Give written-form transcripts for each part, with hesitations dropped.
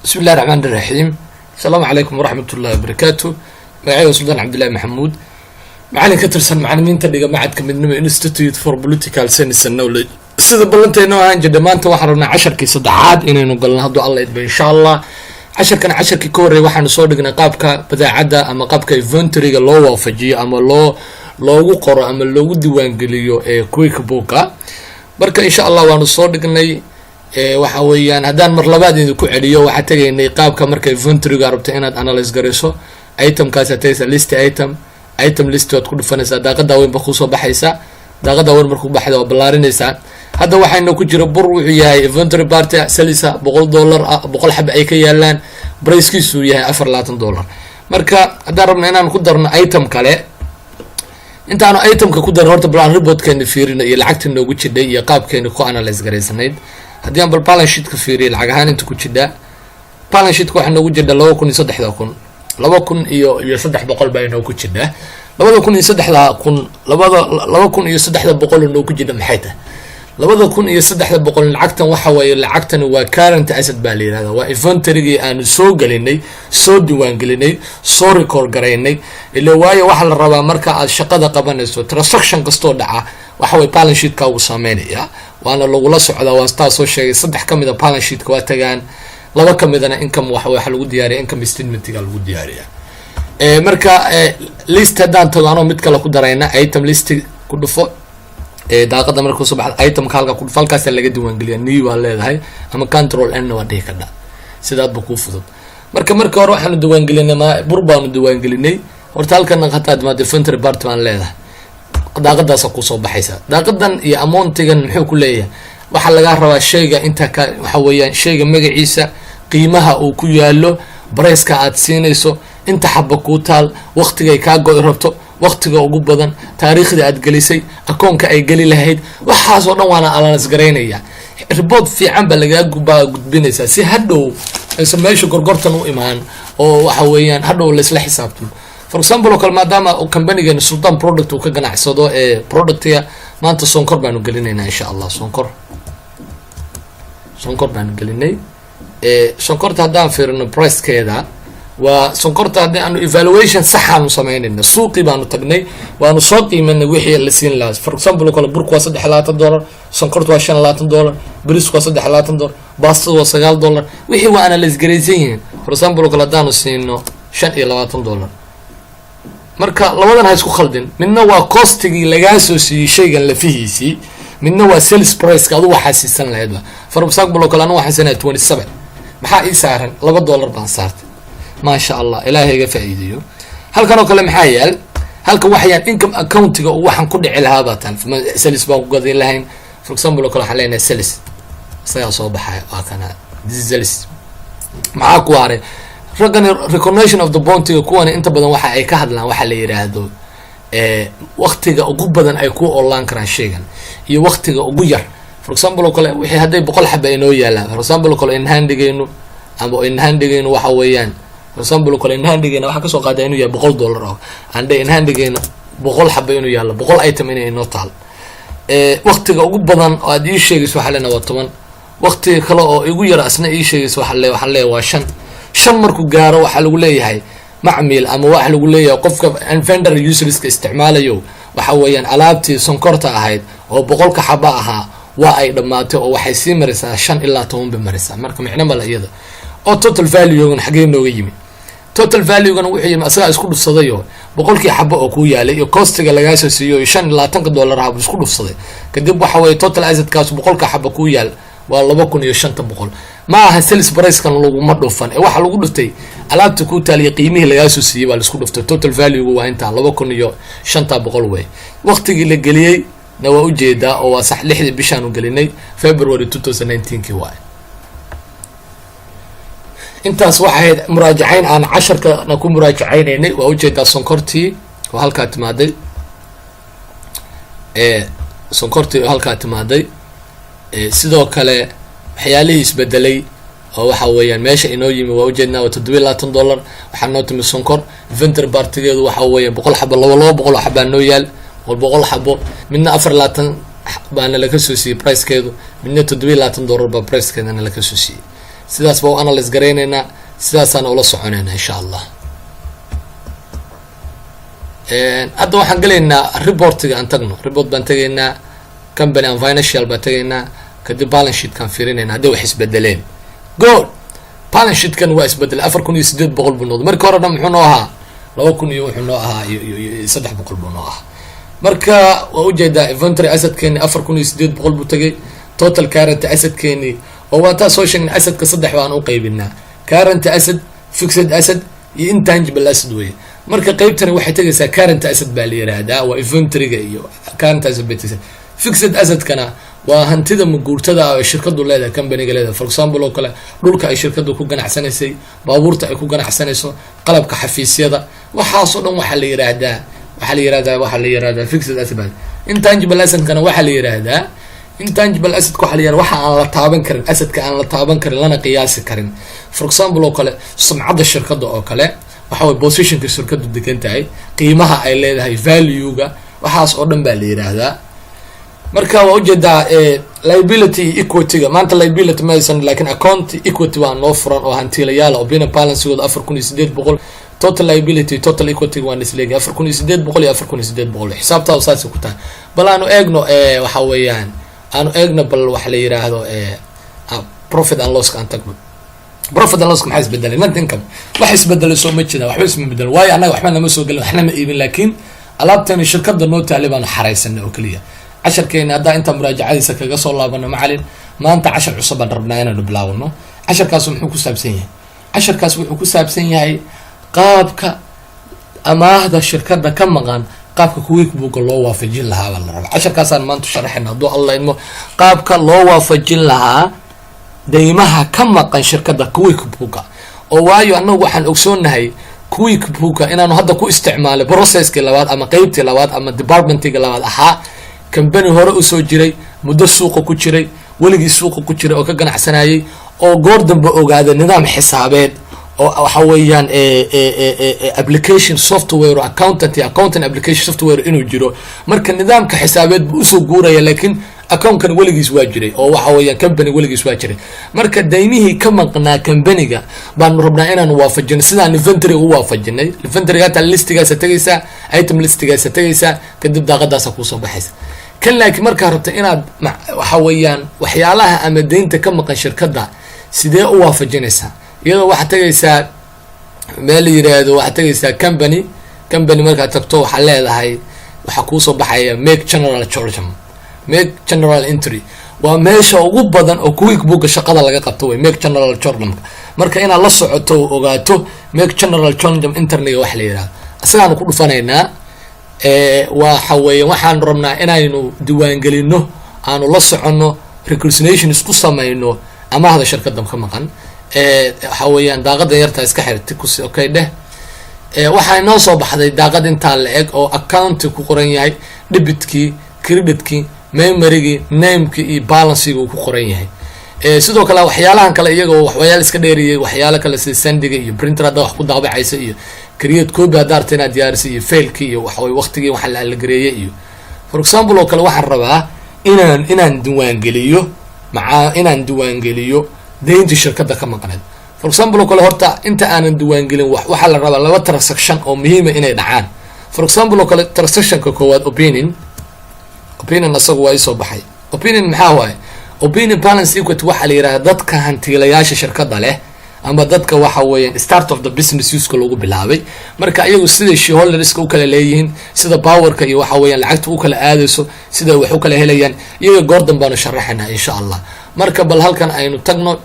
بسم الله الرحمن الرحيم. السلام عليكم ورحمة الله وبركاته. معي سلطان عبد الله محمود معلن كترسن معلمين تلقى معد كمدنمي Institute for Political Science and Knowledge. sida ballanteena aan jidda maanta waxaan rabnaa 10kii saddexaad inaynu galno haddii Allah idba insha Allah. 10kii ka horeeyay waxaan soo dhignay qaabka badaacada ama qaabka inventory-ga loo waafajiyo ama loogu qoro ama loogu diiwaan geliyo QuickBooks-ka. Marka insha Allah waanu soo dhignay waxa weeyaan haddaan mar labaad idin ku celiyo waxa tagaynay qaabka marka inventory-ga rabto inaad analyze gareyso item-kaas ataysa list item list waad ku dhufanaysaa daaqada weyn ba ku soo baxaysa daaqada weyn markuu baxdo waa balaarinaysaa. hadda waxayna ku jira bur wuxuu yahay inventory party salisa $100 100 xab ay ka yaalaan price-kiisu yahay $4 marka haddaan rabno inaan ku darno item kale intaanu itemka ku darno horta plan report-keena fiirino iyo lacagta noogu jidhay iyo qaabkeena ku analyze gareysanayd. haddii aan bal balance sheet ka fiiriyo lacag ahaan inta ku jidha balance sheet waxa noogu jidha 2003 baa inoo ku jidha 2300 inoo ku jidha maxay tahay 2300 lacagtan waxa weeye lacagtan waa current asset baa la yiraahdaa waa inventory-gii aan soo galinay soo diiwaan gelinay soo record gareynay ilaa waayo waxa la rabaa marka aad shaqada qabanayso transaction kasto dhaca waxa way balance sheet-ka uu sameeynaya waana lagula socdaa waa taas soo sheegay saddex kamid ah balance sheet-ka waa tagaan laba kamidana income waxa lagu diyaariyaa income statement-ga lagu diyaariyaa marka list haddaan tago anoo mid kale ku darayna item list ku dhufo daaqada markuu soo baxdo item-ka halka ku dhufo halkaas laga diiwaan geliyaa new waa leedahay ama control n waa dhihi kartaa sidaadba ku fudud. marka hore waxaanu diiwaan gelinay bur baanu diiwaan gelinay horta halkan qataad ma inventory part baan leedahay daaqadaas ku soo baxaysa daaqadan iyo amount-gan muxuu ku leeyahay waxa laga rabaa shayga inta ka waxa weeyaan shayga magaciisa qiimaha uu ku yaalo price-ka aad siinayso inta xabba ku taal waqtiga ay ka go'ay rabto waqtiga ugu badan taariikhda aad gelisay akoonka ay gali lahayd waxaas oo dhan waana analyze gareynaya report fiican ba laga gudbinaysa si hadhow aysan meesha gorgortan u imaan oo waxa weeyaan hadhow la isla xisaabtamo. for example kal maadaama company-gan Sultan product uu ka ganacsado product-ya maanta sonkor baanu gelinaynaa insha Allah sonkor baanu gelinay sonkorta haddaan fiirino price-keeda waa sonkorta haddii aanu evaluation sax aanu sameynayna suuqii baanu tagnay waanu soo qiimanay wixii la siin lahaa. for example kale burku waa $3 sonkorta waa $5 bariisku waa $3 baastada waa $9 wixii waa analyze gareysan yihiin. for example kale haddaanu siino $25 marka labadan ha isku khaldin midna waa costigii lagaa soo siiyey shaygan lafihiisii midna waa sales price-ka adu waxaa siisan lahayd. for example kale anu waxaan siinay 27 maxaa ii saaran $2 baan saartay ما شاء الله إلهي قفايديو هل كانوا كلام حيال هل كان وحيان income account-ga waxaan ku dhici lahaa baatan sales baan ku gadin lahayn. for example kala xaleena sales sayaa soo baxay waa kana sales maxaa ku haray raggan recognition of the bounty kuwan inta badan waxa ay ka hadlaan waxa la yiraahdo waqtiga ugu badan ay ku online karaan shaygan iyo waqtiga ugu yar. for example kala wixii haday 100 xaba inoo yaalaan for example kala in handigeyno waxa weeyaan for example kale in handigeyna waxa ka soo qaaday inuu yahay $100 oo ande in handigeyna 100 xaba inuu yaalo 100 item inay inoo taal waqtiga ugu badan oo aad ii sheegayso waxa leena waa 10 waqtiga kale oo igu yar asna ii sheegayso waxa leeyahay waa 5 markuu gaaro waxa lagu leeyahay macmiil ama waxa lagu leeyahay qofka vendor user-iska isticmaalayo waxa weeyaan alaabtii sonkorta ahayd oo 100 ka xaba ahaa waa ay dhamaatay oo waxay sii maraysaa 5 ilaa 10 ba maraysaa. marka micno ma la iyada oo total value-gan xagee nooga yimi total value-gan wuxuu yimi asaga isku dhufsadayo 100kii xabo oo ku yaalay iyo cost-ga laga soo siiyo $25 ah isku dhufsaday kadib waxa weeye total asset-kaas 100ka xabo ku yaal waa 2500 ma aha sales price-kan lagu ma dhufan waxa lagu dhuftay alaabta ku taaliya qiimihii laga soo siiyay baa la isku dhuftay total value-gu waa inta 2500 way waqtigii la geliyay na waa ujeedaa oo waa sax 6 bishaan u gelinay February 2019 waa intaas waxay muraajacayn aan 10ka ku muraajacaynay waa ujeedaa sonkortii oo halka timaaday sonkortii halka timaaday sidoo kale waxyaalihii isbedelay oo waxa weeyaan meesha inoo yimi waa ujeednaa $27 waxa noo timi sonkor inventory part-geedu waxa weeyaan 100 xabo 200 xabo noo yaal oo 100 xabo midna 4 baana la ka soo siiyay price-keedu midna $27 baa price-keedana la ka soo siiyay sidaas baa u analyse garaynaynaa, sidaasaan ula soconaynaa insha allah. hadda waxaan gelaynaa reportiga aan tagno. Report baan tegaynaa, company and financial baan tegaynaa, kadib balance sheetkaan fiirinaynaa hadday wax isbedeleen. good, balance sheetkan waa isbedelay 4,800 buu noqday. markii hore dhan muxuu noo ahaa 2,000 iyo wuxuu noo ahaa iyo 300 buu noo ahaa. marka waa ujeedaa inventory assetkeeni 4,800 buu tagay. total current assetkeeni oo waa taa soo sheegnay, assetka 3 baan u qaybinaa: current asset, fixed asset iyo intangible asset wey. marka qaybtani waxay tagaysaa current asset baa la yiraahdaa, waa inventoryga iyo current asset baa. fixed assetkana waa hantida maguurtada ah ee shirkadu leedahay, companyga leedahay. for example oo kale dhulka ay shirkadu ku ganacsanaysay, baabuurta ay ku ganacsanayso, qalabka xafiisyada, waxaas oo dhan waxaa la yiraahdaa fixed asset. intangible assetkana waxaa la yiraahdaa intangible asset waxa la yiraahdaa waxa aan la taaban karin, assetka aan la taaban karin lana qiyaasi karin. for example oo kale sumcadda shirkada oo kale, waxa way positionka shirkadu degan tahay, qiimaha ay leedahay, value-ga, waxaas oo dhan baa la yiraahdaa. marka waa ujeedaa liability iyo equity-ga. maanta liability ma aysan, laakiin account equity waa noo furan oo hantiilayaal oo bina balance-gooda 4,800. total liability total equity waa nisleegi 4,800 iyo 4,800. xisaabtaa saas ku tahay. bal aanu eegno waxa weeyaan bal waxa la yiraahdo profit and loss aan tagno. profit and loss maxay isbedelay? net income wax isbedelay soo ma jira, waxba isma bedel. waayo anaga waxba nama soo galin, waxna ma iibin, laakiin alaabtani shirkada noo taale baan xareysanay oo kaliya. casharkeena hadda inta muraajacadiisa kaga soo laabano macallin, maanta cashar cusub baan rabnaa inaanu bilaawno. casharkaas wuxuu ku saabsan yahay wuxuu ku saabsan yahay qaabka amaahda shirkada ka maqan, qaabka QuickBooks loo waafajin lahaa baa la rabaa. casharkaasaan maanta sharaxayna hadduu alla idmo, qaabka loo waafajin lahaa deymaha ka maqan shirkada QuickBooks. oo waayo anagu waxaan ogsoonahay QuickBooks inaanu hadda ku isticmaalay processkii labaad ama qeybtii labaad ama departmentiga labaad ahaa. company hore usoo jiray, muddo suuqa ku jiray, weligii suuqa ku jiray oo ka ganacsanayay, oo goor dambe ogaaday nidaam xisaabeed oo waxa weeyaan application software oo accounting application software inuu jiro. marka nidaamka xisaabeed buu usoo guuraya, laakiin account-kan weligiis waa jiray oo waxa weeyaan company weligiis waa jiray. marka daymihii ka maqnaa companyga baanu rabnaa inaanu waafajino sidaan inventory u waafajinay. inventory hata listigaasa tegaysaa, item listigaasa tegaysaa, kadib daaqadaasa kusoo baxaysa. kan laakiin markaa rabta inaad waxa weeyaan waxyaalaha ama deynta ka maqan shirkada sidee u waafajinaysaa, iyadoo waxaad tegaysaa meel la yiraahdo, waxaad tegaysaa company markaad tagto waxaa leedahay, waxaa kuusoo baxaya make general entry. waa meesha ugu badan oo QuickBooks shaqada laga qabto way make general journal. marka inaad la socoto oo ogaato make general journal internet wax la yiraahdo, asagaanu ku dhufanaynaa. waxa weeye waxaan rabnaa inaynu diiwaangelino, aanu la soconno, reconciliation isku samayno amaahda shirkada ka maqan. waxa weeyaan daaqada yarta iska xirtay ku okay dheh. waxaa inoo soo baxday daaqad intaa la eg oo account ku qoran yahay, debitkii, creditkii, memorygii, namekii iyo balancegii uu ku qoran yahay. sidoo kale waxyaalahan kale iyagoo waxyaalo iska dheeriyay, waxyaalo kale sida sandiga iyo printer hadda wax ku daabacaysa iyo create copy hadaarta inaad diyaarisay iyo failkii iyo waxa way waqtigii waxa la gareeyay iyo for example oo kale waxaan rabaa inaan diiwaangeliyo deynta shirkada ka maqneed. for example oo kale horta inta aanan diiwaangelin waxaa la rabaa 2 transaction oo muhiim ah inay dhacaan. for example oo kale transactionka koowaad opinion asagu waa soo baxay. opinion maxaa waaye? opinion balance equity waxa la yiraahdaa dadka hantiilayaasha shirkada leh ama dadka waxa weeyaan start of the business use lagu bilaabay. marka iyagu sida shareholders u kala leeyihiin, sida powerka iyo waxa weeyaan lacagta u kala aadayso, sida wax u kala helayaan, iyaga goordan baanu sharaxaynaa insha Allah. marka bal halkan aynu tagno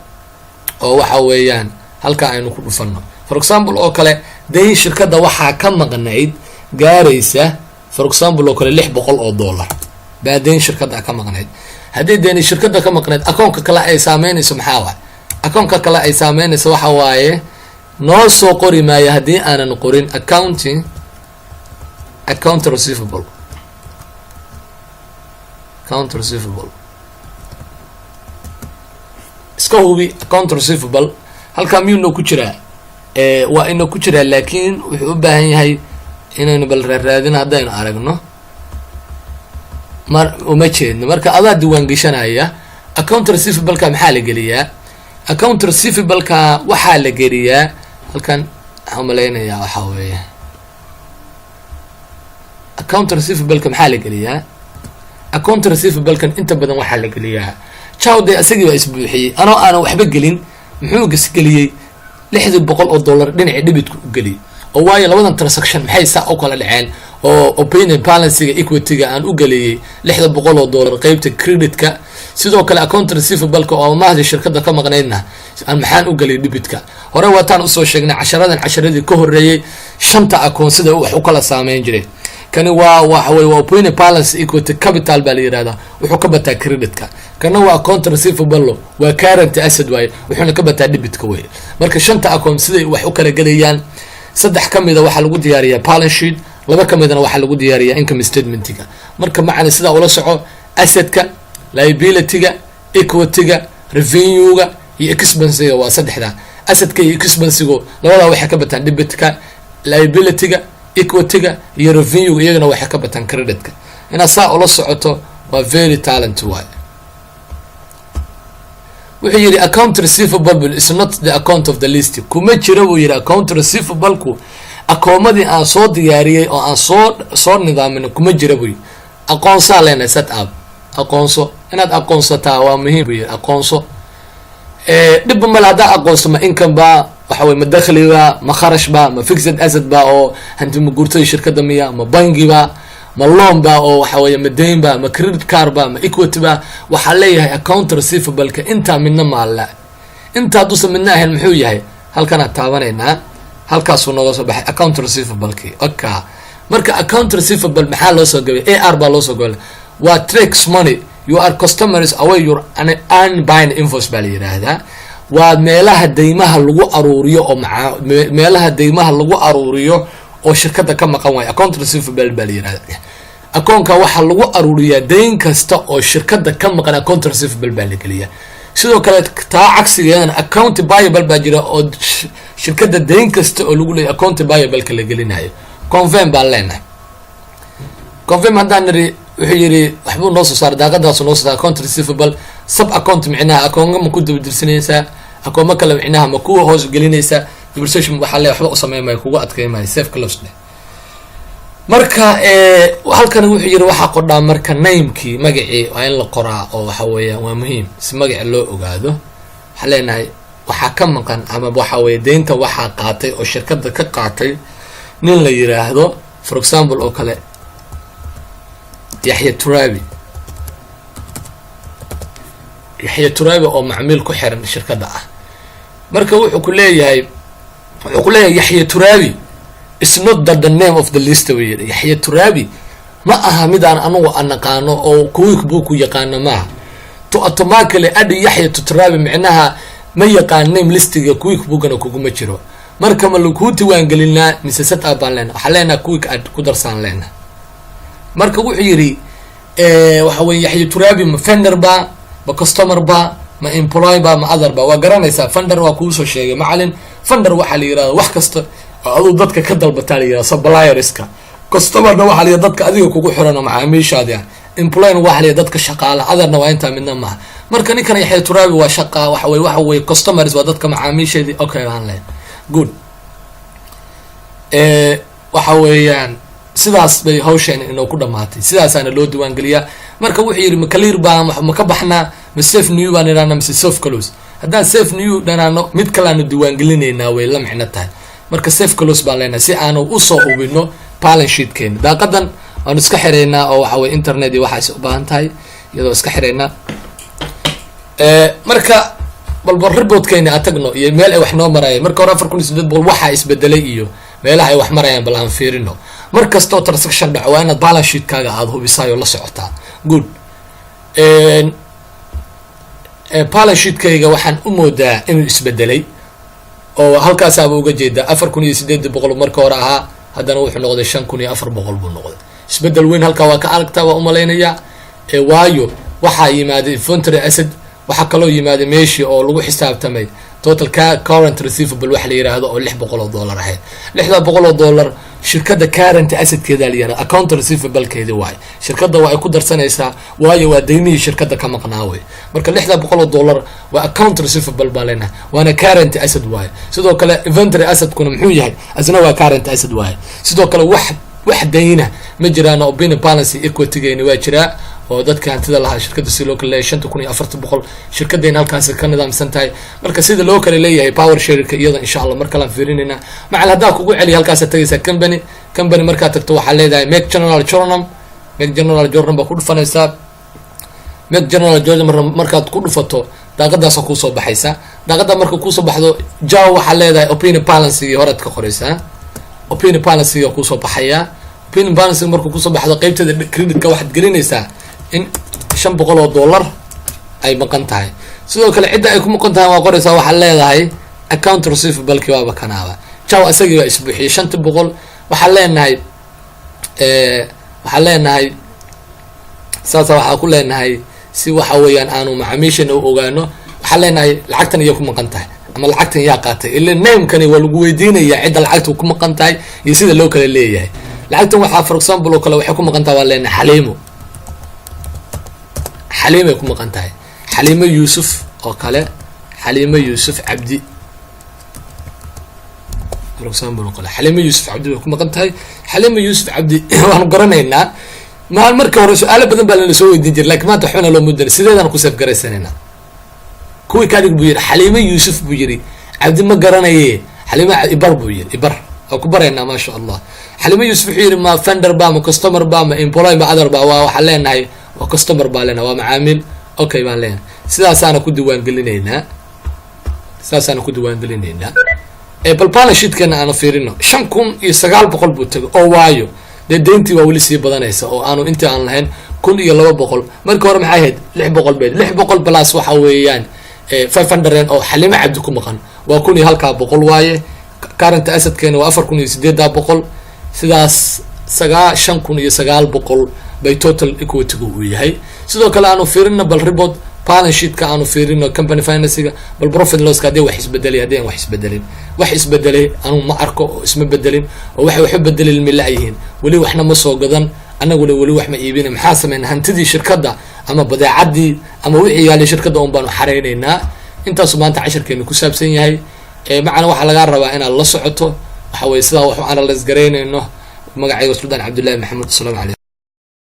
oo waxa weeyaan halka aynu ku dhufano. for example oo kale deyn shirkada waxa ka maqnayd gaaraysa for example oo kale $600 baa deyn shirkada ka maqnayd. haddii deyn shirkada ka maqnayd akoonka kale ay saameynayso maxaa waaye? akoonka kale ay saameynayso waxa waaye noo soo qori maayo haddii aanan qorin account receivable iska hubi account receivable halkaa miyuu ku jiraa? waa inuu ku jiraa, laakiin wuxuu u baahan yahay inaynu bal raadina haddaynu aragno uma jeedno. marka adaa diiwaan geshanaya account receivable-ka maxaa la geliyaa? account receivable-ka waxaa la geliyaa halkan waxaan malaynayaa waxaa weeye account receivable-ka maxaa la geliyaa account receivable-kan inta badan waxaa la geliyaa chawde asagii baa isbuuxiyey anoo aanan waxba gelin muxuu gasgeliyey $600 dhinaca debitku u geliyay oo waayo labadan transaction maxay saa u kala dhaceen oo opening balance-ga equity-ga aan u geliyay $600 qaybta credit-ka sidoo kale account receivable-ka oo amaahda shirkadda ka maqnaydna aan maxaan u geliyay debit-ka hore waataan usoo sheegnay casharadii ka horeeyay shanta account sida wax u kala saameyn jiray kani waa waxa way opening balance equity capital baa la yiraahdaa wuxuu ka bataa credit-ka kana waa account receivable waa current asset way wuxuuna ka bataa debit-ka way marka shanta account sida wax u kala galayaan saddex kamida waxa lagu diyaariyaa balance sheet laba kamidana waxa lagu diyaariyaa income statement-ga marka macna sida ula soco asset-ka liability-ga equity-ga revenue-ga iyo expense-ga waa saddexda asset-ka iyo expense-ga labada waxay ka bataan debit-ka liability-ga equity-ga iyo revenue-ga iyagana waxay ka bataan credit-ka ina saa ula socoto waa very talent way wuxuu yiri account receivable is not the account of the list kuma jira uu yiri account receivable-ku akoomadii aan soo diyaariyay oo aan soo nidaamin kuma jira buu aqoonsa leena set up aqoonso inaad aqoonsataa waa muhiim buu yiri aqoonso dib ma la hada aqoonso ma income ba waxa way ma dakhli ba ma kharash ba ma fixed asset ba oo hanti ma guurtay shirkadda miya ma bangi ba ma loan ba oo waxa way ma deyn ba ma credit card ba ma equity ba waxa leeyahay account receivable-ka inta midna maalla inta duusa midna ahayn muxuu yahay halkan aad taabanayna halkaas uu nooga soo baxay account receivable-ki okay marka account receivable maxaa loo soo gabay AR baa loo soo gabay waa tracks money you are customers away your unbuying invoice baa la yiraahdaa waa meelaha deymaha lagu aruuriyo oo meelaha deymaha lagu aruuriyo oo shirkadda ka maqan way account receivable baa la yiraahdaa akoonka waxa lagu aruuriyaa deyn kasta oo shirkadda ka maqan account receivable baa la geliyaa sidoo kale taa cagsigeedana account payable baa jira oo shirkadda deyn kasta oo lagu leeyahay account payable-ka la gelinayo confirm baa leenahay confirm haddaan niri wuxuu yiri waxbuu noo soo saaray daaqadaas noo soo saaray account receivable sub account micnaha akoonka ma ku dabdirsanaysaa akoonka kale micnaha ma ku hoos gelinaysaa depreciation waxa la waxba u sameeyay kugu adkeeyay safe close marka halkan wuxuu yiri waxa qodhaa marka name-kii magacii waa in la qoraa oo waxa weeyaan waa muhiim si magaca loo ogaado waxa leenahay waxa ka maqan ama waxa weey deynta waxa qaatay oo shirkadda ka qaatay nin la yiraahdo for example oo kale Yahya Turabi oo macmiil ku xiran shirkadda ah marka wuxuu ku leeyahay Yahya Turabi is not the name of the list way Yahya Turabi ma aha mid aan anagu anaqaano oo kuwiik buu ku yaqaan ma to automatically add Yahya Turabi micnaha ma yaqaan name listiga kuwiik buugana kuguma jiro marka ma lagu diiwaan gelinaa mise set up baan leena waxa leena kuwiik aad ku darsan leena marka wuxuu yiri waxa weey Yahya Turabi ma vendor ba ma customer ba ma employee ba ma other ba waa garanaysaa vendor waa ku soo sheegay macallin vendor waxa la yiraahdo wax kasta oo dadka ka dalbataa la yiraahdo supplierska customer waxa la yiraahdo dadka adiga kugu xiran macaamiishaada employee waxa la yiraahdo dadka shaqaalaha otherna waa inta midna ma marka ninkan Yahya Turabi waa shaqa waxa weey customers waa dadka macaamiisheedii okay aan leeyahay good waxa weeyaan sidaas bay hawshan inuu ku dhamaatay sidaasaana loo diiwaan geliyaa marka wuxuu yiri ma clear ba ma ka baxnaa ma safe new baan iraana ma safe close haddaan safe new dhanaano mid kale aanu diiwaan gelinaynaa way la micno tahay marka safe close baan leenahay si aanu u soo hubino balance sheet-keena daaqadan aanu iska xireynaa oo waxa weey internet iyo waxa u baahan tahay iyadoo iska xireynaa marka balbar report-keena atagno iyo meel ay wax noo marayeen marka hore 4800 waxa isbedelay iyo meelaha ay wax marayaan bal aan fiirino markasta transaction dhaco waa inaad balance sheet-kaaga aad hubisayo la socotaa good balance sheet-kayga waxaan u moodaa inuu isbedelay oo halkaas aad uga jeedaa 4800 marka hore ahaa haddana wuxuu noqday 5400 buu noqday isbedel weyn halka waa ka aragtaa waa u maleynaya waayo waxa yimaaday inventory asset waxaa kaloo yimaaday meeshii oo lagu xisaabtamay total current receivable waxa la yiraahdo oo $600 ahayd. $600 shirkadda current assetkeeda la yiraahdo account receivable keeda waay. shirkadda waa ay ku darsanaysaa waayo waa deymihii shirkadda ka maqnaa way. marka $600 waa account receivable baa leenahay waana current asset waay. sidoo kale inventory asset kuna muxuu yahay asna waa current asset waay. sidoo kale wax deyna ma jiraan oo opening balance equity geeni waa jiraa oo dadka hantida lahaa shirkadda si loo kala leeyahay 5400 shirkaddeena halkaas ka nidaamsan tahay. marka sida loo kala leeyahay power share-ka iyada insha Allah marka la fiirinayna macal hadaa kugu celi halkaas tagaysa company marka tagto waxa leedahay make general journal ba ku dhufanaysa. make general journal markaad ku dhufato daaqadaas ku soo baxaysa. daaqada marka ku soo baxdo jaw waxa leedahay opening balance iyo horad ka qoraysa. opening balance iyo ku soo baxaya. opening balance marka ku soo baxdo qaybtada credit-ka waxaad gelinaysaa in $500 ay maqan tahay. sidoo kale cidda ay ku maqan tahay waa qoraysaa waxa leedahay account receivable ki waa kanaaba jaw asaga waa isbuuxiye $500 waxa leenahay saasa waxa ku leenahay si waxa weeyaan aanu macaamiishan u ogaano waxa leenahay lacagtan iyo ku maqan tahay ama lacagtan yaa qaatay ilaa name-kani waa lagu weydiinayaa cidda lacagta ku maqan tahay iyo sida loo kala leeyahay. lacagtan waxa for example oo kale waxay ku maqan tahay waa leenahay xaliimo ku maqan tahay xaliimo yuusuf oo kale xaliimo yuusuf cabdi for example oo kale xaliimo yuusuf cabdi ku maqan tahay. xaliimo yuusuf cabdi waan garanaynaa marka hore su'aalo badan baa la soo weydiin jiray laakiin maanta xuna loo mudan sideedana ku saf garaysanayna kuwii kaadig buu yiri xaliimo yuusuf buu yiri cabdi ma garanaye xaliimo ibar buu yiri ibar oo ku barayna ma sha Allah. xaliimo yuusuf wuxuu yiri ma vendor ba ma customer ba ma employee ba other ba waxa leenahay waa customer baa leenahay waa macaamiil okay baan leenahay. sidaasaana ku diiwaan gelinaynaa bal balance sheet-kana aan fiirino 5900 buu tagay oo waayo deyntii waa wali sii badanaysa oo aanu intii aan lahayn 1200 markii hore maxay ahayd 600 plus waxa weeyaan 500 oo xaliimo cabdi ku maqan waa 1000 waaye. current asset-keena waa 4800 sidaas 5900 bay total equity uu yahay. sidoo kale aanu fiirino bal report balance sheet-ka aanu fiirino company finance-ga bal profit loss ka wax isbedelay aanu ma arko oo isma bedelin oo waxay bedelin milaayihiin wali waxna ma soo gadan anaguna wali wax ma iibina maxaa sameeyna hantidii shirkadda ama badeecadii ama wixii yaali shirkadda oo baan xareynaynaa. intaas maanta 10keenu ku saabsan yahay macna waxa laga rabaa inaad la socoto waxa way sida wax aan la isgareynayno magacayga Sultan Cabdullaahi Maxamed sallallahu alayhi